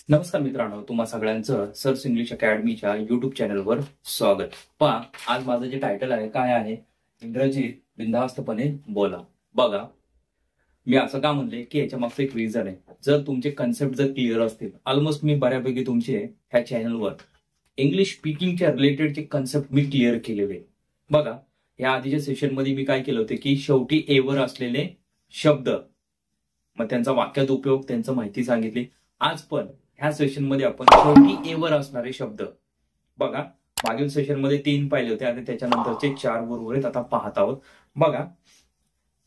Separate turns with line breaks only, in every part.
नमस्कार मित्रांनो, तुम्हा सगळ्यांचं सर्स इंग्लिश अकॅडमीच्या युट्यूब चॅनलवर स्वागत. पहा, आज माझं जे टायटल आहे काय आहे? इंग्रजीत बिनधास्तपणे बोला. बघा, मी असं का म्हणले की याच्या मागचं एक रिझन आहे. जर तुमचे कन्सेप्ट जर क्लिअर असतील, ऑलमोस्ट मी बऱ्यापैकी तुमचे ह्या चॅनलवर इंग्लिश स्पीकिंगच्या रिलेटेडचे कन्सेप्ट मी क्लिअर केलेले. बघा, या आधीच्या सेशनमध्ये मी काय केलं होतं की शेवटी एवर असलेले शब्द, मग त्यांचा वाक्यात उपयोग, त्यांचं माहिती सांगितली. आज पण ह्या सेशन मध्ये आपण शेवटी एवर असणारे शब्द, बघा मागील सेशन मध्ये 3 पाहिले होते आणि त्याच्यानंतरचे 4 उर्वरित आता पाहत आहोत. बघा,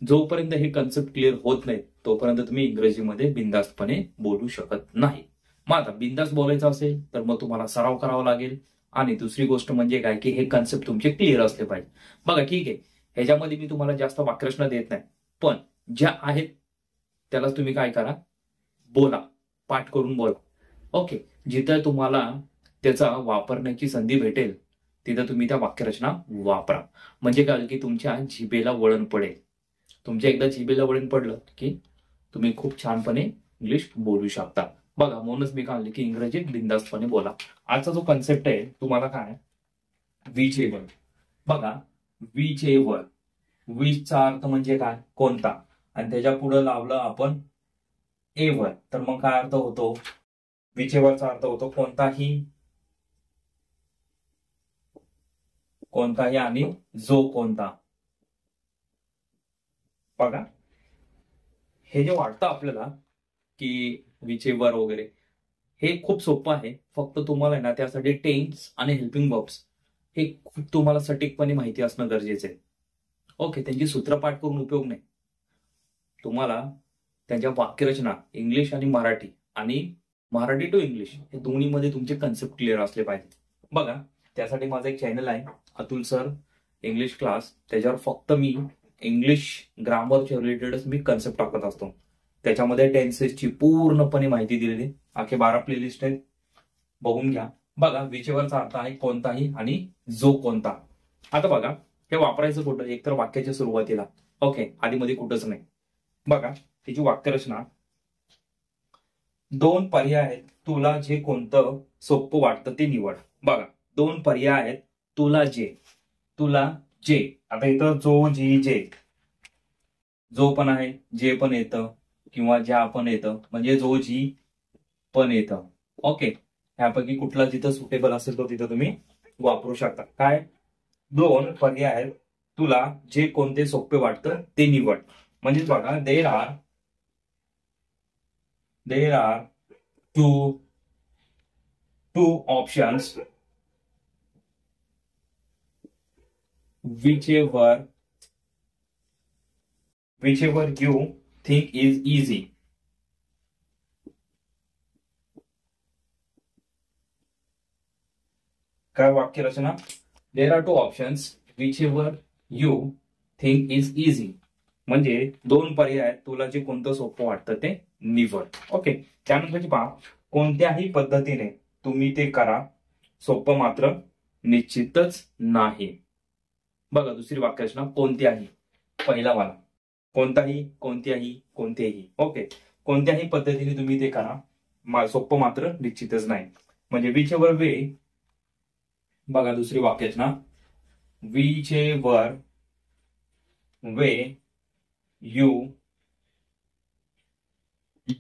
जोपर्यंत हे कन्सेप्ट क्लिअर होत नाही तोपर्यंत तुम्ही इंग्रजीमध्ये बिनधास्तपणे बोलू शकत नाही. मग आता बिनधास्त बोलायचं असेल तर मग तुम्हाला सराव करावा लागेल. आणि दुसरी गोष्ट म्हणजे काय की हे कन्सेप्ट तुमचे क्लिअर असले पाहिजे. बघा, ठीक आहे, ह्याच्यामध्ये मी तुम्हाला जास्त वाक्यरचना देत नाही, पण ज्या आहेत त्यालाच तुम्ही काय करा, बोला, पाठ करून बोला. ओके, जिथं तुम्हाला त्याचा वापरण्याची संधी भेटेल तिथं तुम्ही त्या वाक्यरचना वापरा. म्हणजे काय की तुमच्या जिभेला वळण पडेल. तुमच्या एकदा जिभेला वळण पडलं की तुम्ही खूप छानपणे इंग्लिश बोलू शकता. बघा, म्हणूनच मी काय की इंग्रजीत बिनधास्तपणे बोला. आजचा जो कन्सेप्ट आहे तुम्हाला काय, विचेवर. बघा, विचेवर, विचचा अर्थ म्हणजे काय, कोणता, आणि त्याच्या पुढे लावलं आपण एवर, तर मग काय अर्थ होतो? विचेवरचा अर्थ होतो कोणताही, कोणताही आणि जो कोणता. बघा, हे जे वाटतं आपल्याला की विचेवर वगैरे, हे खूप सोपं आहे. फक्त तुम्हाला ना त्यासाठी टेन्स आणि हेल्पिंग वर्ब्स हे खूप तुम्हाला सटीकपणे माहिती असणं गरजेचं आहे. ओके, त्यांची सूत्रपाठ करून उपयोग नाही. तुम्हाला त्यांच्या वाक्यरचना इंग्लिश आणि मराठी, आणि मराठी टू इंग्लिश हे दोन्हीमध्ये तुमचे कन्सेप्ट क्लिअर असले पाहिजे. बघा, त्यासाठी माझा एक चॅनल आहे, अतुल सर इंग्लिश क्लास. त्याच्यावर फक्त मी इंग्लिश ग्रामरच्या रिलेटेडच मी कन्सेप्ट टाकत असतो. त्याच्यामध्ये टेन्सेसची पूर्णपणे माहिती दिलेली, अखे 12 प्लेलिस्ट आहेत, बघून घ्या. बघा, विचेवरचा अर्थ आहे कोणताही आणि जो कोणता. आता बघा, हे वापरायचं कुठं? एकतर वाक्याच्या सुरुवातीला, ओके, आधीमध्ये कुठंच नाही. बघा, त्याची वाक्यरचना, 2 पर्याय आहेत, तुला जे कोणतं सोपं वाटतं ते निवड. बघा, 2 पर्याय आहेत, तुला जे, तुला जे. आता इथं जो, जी, जे, जो पण आहे, जे पण येतं, किंवा ज्या पण येतं, म्हणजे जो, जी पण येतं. ओके, ह्यापैकी कुठला जिथं सुटेबल असेल तो तिथं तुम्ही वापरू शकता. काय, 2 पर्याय आहेत, तुला जे कोणते सोपे वाटतं ते निवड. म्हणजे बघा, there are two options, whichever you think is easy. काय वाक्यरचना? There are 2 options, whichever you think is easy. म्हणजे 2 पर्याय आहेत, तुला जे कोणतं सोपं वाटतं ते निवड. ओके, त्यानंतरची पहा, कोणत्याही पद्धतीने तुम्ही ते करा, सोपं मात्र निश्चितच नाही. बघा, दुसरी वाक्यरचना, कोणत्याही, पहिला वाला, कोणताही, कोणत्याही, कोणतेही. ओके, कोणत्याही पद्धतीने तुम्ही ते करा, सोपं मात्र निश्चितच नाही. म्हणजे विचेवर वे. बघा, दुसरी वाक्यरचना, whichever way you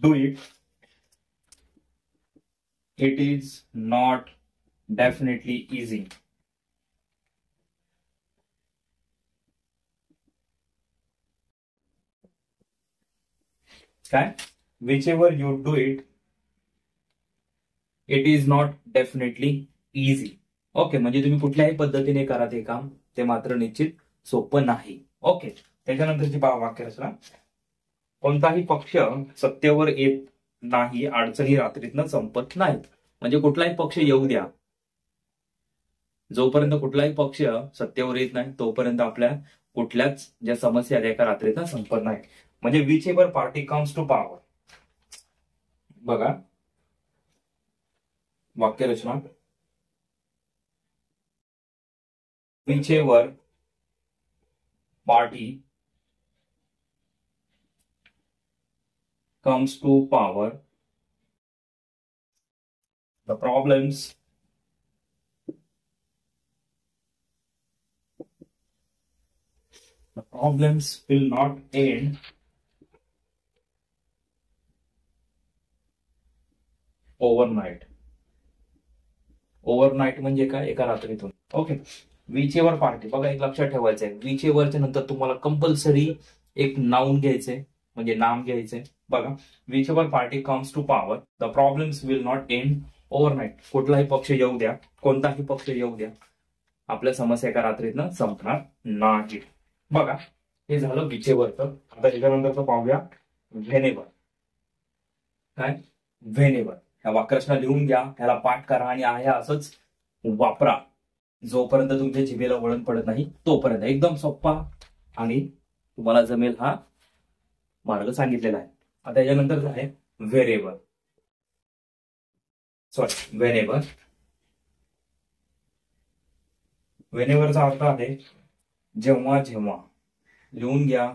do it, it is not definitely easy. काय, whichever you do it, it is not definitely easy. Okay, म्हणजे तुम्ही कुठल्याही पद्धतीने करा ते काम, ते मात्र निश्चित सोपं नाही. ओके, त्याच्यानंतरची वाक्यरचना, कोणताही पक्ष सत्तेवर येत नाही, अडचणी रात्रीतनं संपत नाहीत. म्हणजे कुठलाही पक्ष येऊ द्या, जोपर्यंत कुठलाही पक्ष सत्तेवर येत नाही तोपर्यंत आपल्या कुठल्याच ज्या समस्या आहेत एका रात्रीतनं संपत नाही. म्हणजे whichever party comes to power. बघा, वाक्यरचना, whichever party comes to power The problems will not end overnight. Overnight म्हणजे काय, एका रात्रीतून. ओके. विचेवर पार्टी, बघा एक लक्षात ठेवायचं आहे, विचेवरच्या नंतर तुम्हाला कंपल्सरी एक नाउन घ्यायचंय, म्हणजे नाम घ्यायचंय. बघा, whichever party comes to power, the problems will not end overnight. कुठलाही पक्ष येऊ द्या, कोणताही पक्ष येऊ द्या, आपल्या समस्या एका रात्रीतनं संपणार नाही. बघा, हे झालं विचेवरचं. आता त्याच्यानंतरचं पाहूया व्हेनेवर. काय, व्हेनेवर. ह्या वाक्यरचना लिहून घ्या, ह्याला पाठ करा आणि आहे असंच वापरा जोपर्यंत तुमच्या जिभेला वळण पडत नाही तोपर्यंत. एकदम सोपा आणि तुम्हाला जमेल हा मार्ग सांगितलेला आहे. आता त्याच्यानंतर आहे व्हेरेवर. Sorry, whenever. व्हेनेवरचा अर्थ आहे जेव्हा जेव्हा. लिहून घ्या,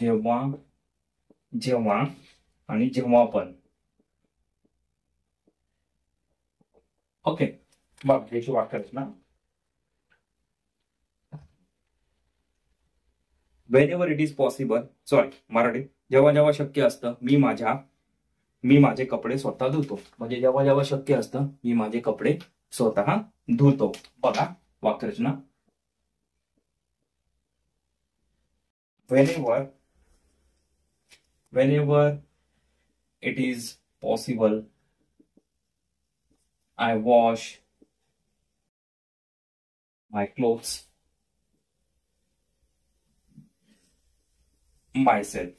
जेव्हा जेव्हा आणि जेव्हा पण. ओके. बघ, याची वाक्यरचना. Whenever it is possible, sorry Marathi, जेव्हा जेव्हा शक्य असतं मी माझे कपडे स्वतः धुतो. म्हणजे जेव्हा जेव्हा शक्य असतं मी माझे कपडे स्वतः धुतो. बघा वाक्यरचना. whenever it is possible I wash my clothes myself.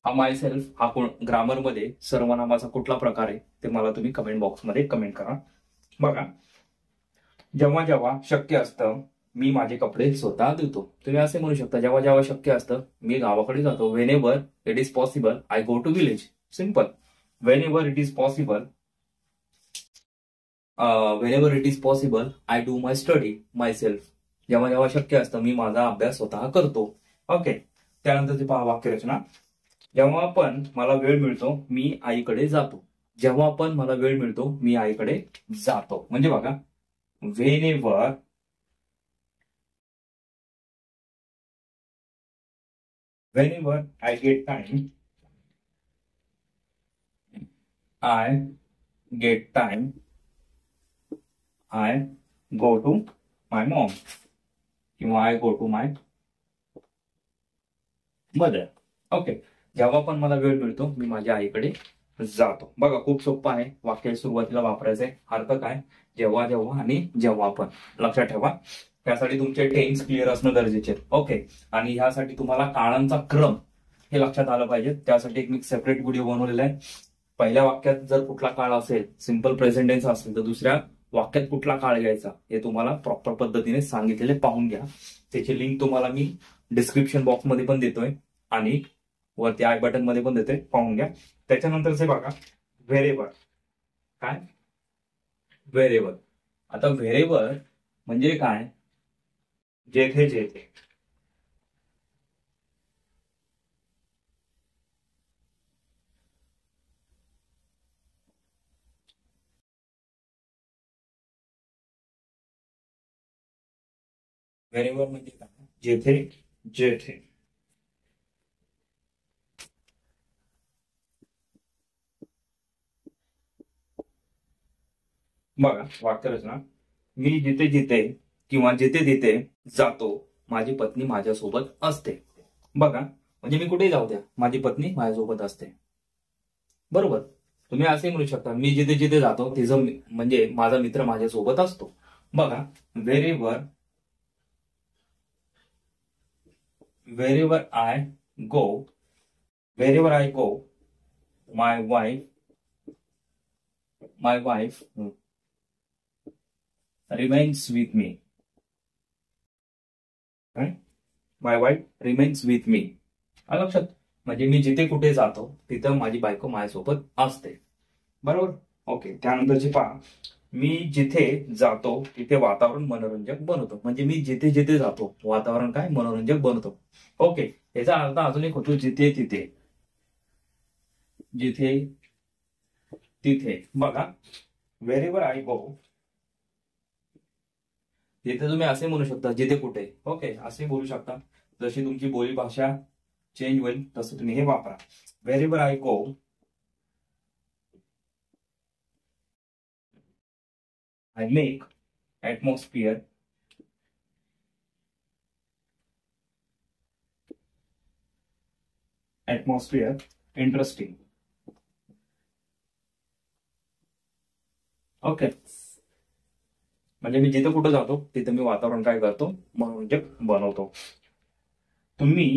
हा मायसेल्फ हा ग्रामर मध्ये सर्वनामाचा कुठला प्रकार आहे ते मला तुम्ही कमेंट बॉक्स मध्ये कमेंट करा. बघा, जेव्हा जेव्हा शक्य असतं मी माझे कपडे स्वतः धुतो. तुम्ही असे म्हणू शकता, जेव्हा जेव्हा शक्य असतं मी गावाकडे जातो. Whenever it is possible I go to village. Simple. Whenever it is possible I do my study myself. जेव्हा जेव्हा शक्य असतं मी माझा अभ्यास स्वतः करतो. ओके. त्यानंतरची पहा वाक्यरचना. जेव्हा पण मला वेळ मिळतो मी आईकडे जातो. जेव्हा पण मला वेळ मिळतो मी आईकडे जातो. म्हणजे बघा, whenever I get time I go to my mom किंवा I go to my mother. Okay. जेव्हा पण मला वेळ मिळतो मी माझ्या आईकडे जातो. बघा, खूप सोपं आहे. वाक्य सुरुवातीला वापरायचंय. अर्थ काय, जेव्हा जेव्हा आणि जेव्हा पण. लक्षात ठेवा. त्यासाठी तुमचे टेन्स क्लिअर असणं गरजेचे आहे. ओके. आणि ह्यासाठी तुम्हाला काळांचा क्रम हे लक्षात आलं पाहिजे. त्यासाठी एक मी सेपरेट व्हिडिओ बनवलेला आहे. पहिल्या वाक्यात जर कुठला काळ असेल, सिंपल प्रेझेंट टेन्स असेल, तर दुसऱ्या वाक्यात कुठला काळ घ्यायचा हे तुम्हाला प्रॉपर पद्धतीने सांगितलेले पाहून घ्या. त्याची लिंक तुम्हाला मी डिस्क्रिप्शन बॉक्समध्ये पण देतोय आणि वरती आय बटन मध्ये पण देतोय, पाहून घ्या. त्याच्यानंतरचे बघा व्हेरेवर. काय, व्हेरेवर. आता व्हेरेवर म्हणजे काय, जेथे जेथे. व्हेरेवर म्हणजे काय, जेथे जेथे. बघा वाक्यरचना. मी जिथे जिथे किंवा जिथे तिथे जातो माझी पत्नी माझ्यासोबत असते. बघा, म्हणजे मी कुठेही जाऊ द्या माझी पत्नी माझ्यासोबत असते. बरोबर. तुम्ही असे म्हणू शकता, मी जिथे जिथे जातो तिचं म्हणजे माझा मित्र माझ्यासोबत असतो. बघा, wherever I go my wife remains with me. My wife remains with me. लक्षात. म्हणजे मी जिथे कुठे जातो तिथं माझी बायको माझ्यासोबत असते. बरोबर. ओके. त्यानंतरची पहा, मी जिथे जातो तिथे वातावरण मनोरंजक बनवतो. म्हणजे मी जिथे जिथे जातो वातावरण काय, मनोरंजक बनवतो. ओके. याचा अर्थ अजून एक होतो जिथे तिथे. जिथे तिथे. बघा, व्हेरेवर आय गो, तिथे तुम्ही असे म्हणू शकता जिथे कुठे. ओके, असे बोलू शकता. जशी तुमची बोली भाषा चेंज होईल तसं तुम्ही हे वापरा. Wherever I go, I make atmosphere interesting. Okay, म्हणजे मी जिथे कुठे जातो तिथे मी वातावरण काय करतो, मनोरंजक बनवतो. तुम्ही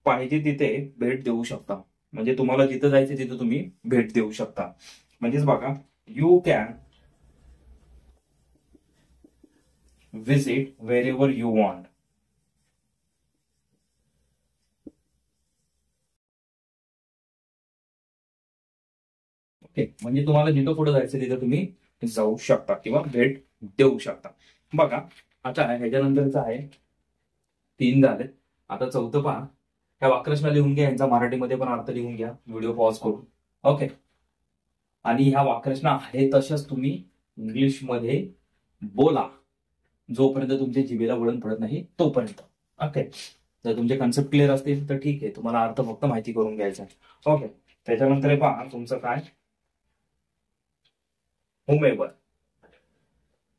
पाहिजे तिथे भेट देऊ शकता. म्हणजे तुम्हाला जिथे जायचं तिथे तुम्ही भेट देऊ शकता. म्हणजेच बघा, you can visit wherever you want. Okay, म्हणजे तुम्हाला जिथं पुढे जायचं तिथं तुम्ही जाऊ शकता किंवा भेट देऊ शकता. बघा, आता ह्याच्यानंतरचं आहे 3 झाले. आता 4थं पहा. ह्या वाक्यरचना लिहून घ्या, यांचा मराठीमध्ये पण अर्थ लिहून घ्या व्हिडिओ पॉज करून. ओके, आणि ह्या वाक्यरचना आहे तशाच तुम्ही इंग्लिशमध्ये बोला जोपर्यंत तुमच्या जिभेला वळण पडत नाही तोपर्यंत. ओके, जर तुमचे कन्सेप्ट क्लिअर असतील तर ठीक आहे, तुम्हाला अर्थ फक्त माहिती करून घ्यायचा. ओके, त्याच्यानंतर पहा तुमचं काय, whomever.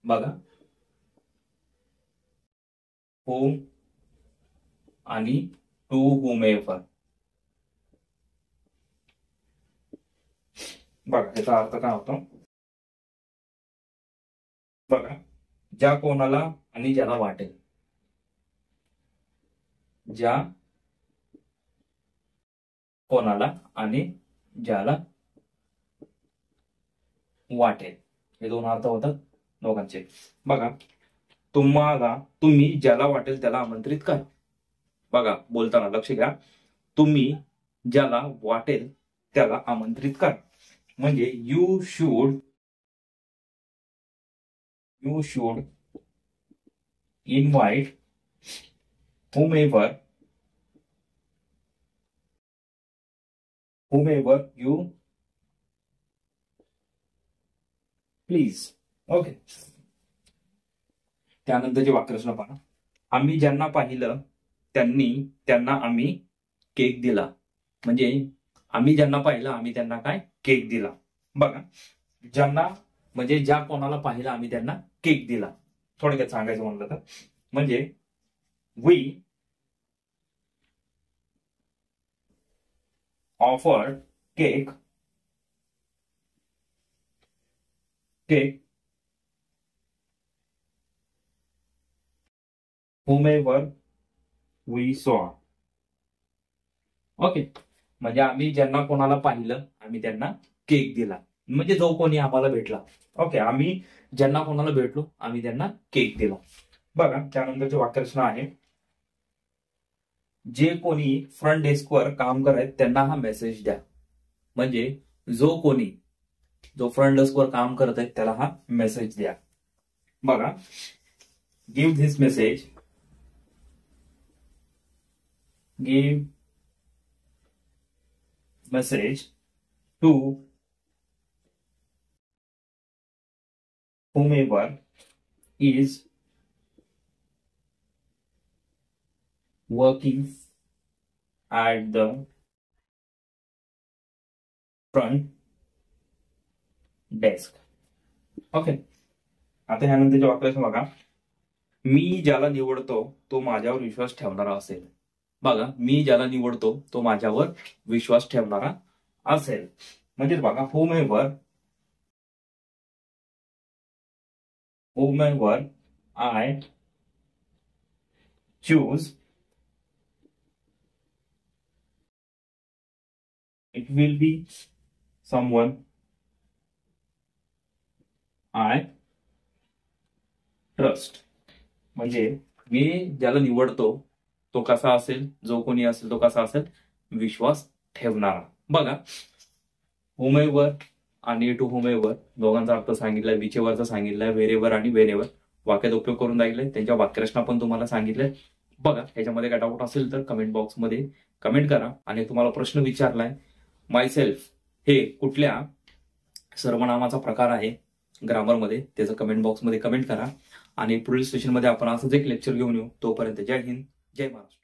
बघा, whom आणि to whomever. बघा, याचा अर्थ काय होतो. बघा, ज्या कोणाला आणि ज्याला वाटेल, ज्या कोणाला आणि ज्याला वाटेल, हे 2 अर्थ होतात दोघांचे. बघा, तुम्ही ज्याला वाटेल त्याला आमंत्रित करा. बघा, बोलताना लक्ष घ्या, तुम्ही ज्याला वाटेल त्याला आमंत्रित करा. म्हणजे you should invite whomever you please. Okay, त्यानंतरची वाक्यरचना पहा. आम्ही ज्यांना पाहिलं त्यांना आम्ही केक दिला. म्हणजे आम्ही ज्यांना पाहिलं आम्ही त्यांना काय, केक दिला. बघा, ज्यांना म्हणजे ज्या कोणाला पाहिलं आम्ही त्यांना केक दिला. थोडक्यात सांगायचं म्हणलं तर, म्हणजे we offered cake whomever we saw. Okay, म्हणजे आम्ही ज्यांना कोणाला पाहिलं आम्ही त्यांना केक दिला. म्हणजे जो कोणी आम्हाला भेटला. ओके, आम्ही ज्यांना कोणाला भेटलो आम्ही त्यांना केक दिला. बघा, त्यानंतरची वाक्यरचना आहे, जे कोणी फ्रंट डेस्कवर काम करत त्यांना हा मेसेज द्या. म्हणजे जो फ्रंट डेस्कवर काम करत आहेत त्याला हा मेसेज द्या. बघा, give this message, give message to whomever is working at the front desk. Okay, आता ह्यानंतरच्या वाक्याचं बघा, मी ज्याला निवडतो तो माझ्यावर विश्वास ठेवणारा असेल. बघा, मी ज्याला निवडतो तो माझ्यावर विश्वास ठेवणारा असेल. म्हणजेच बघा, whomever I choose, it will be someone I trust. म्हणजे मी ज्याला निवडतो तो कसा असेल, जो कोणी असेल तो कसा असेल, विश्वास ठेवणारा. बघा, whomever आणि टू whomever दोघांचा अर्थ सांगितलाय, विचेवरचा सांगितलाय, व्हेरेवर आणि व्हेनेवर वाक्यात उपयोग करून दाखवलाय. त्यांच्या वाक्यरचना पण तुम्हाला सांगितलंय. बघा, याच्यामध्ये काय डाऊट असेल तर कमेंट बॉक्समध्ये कमेंट करा. आणि तुम्हाला प्रश्न विचारलाय, माय सेल्फ हे कुठल्या सर्वनामाचा प्रकार आहे ग्रामरमध्ये, त्याचं कमेंट बॉक्समध्ये कमेंट करा. आणि पुढील सेशनमध्ये आपण असंच एक लेक्चर घेऊन येऊ. तोपर्यंत जय हिंद, जय महाराष्ट्र.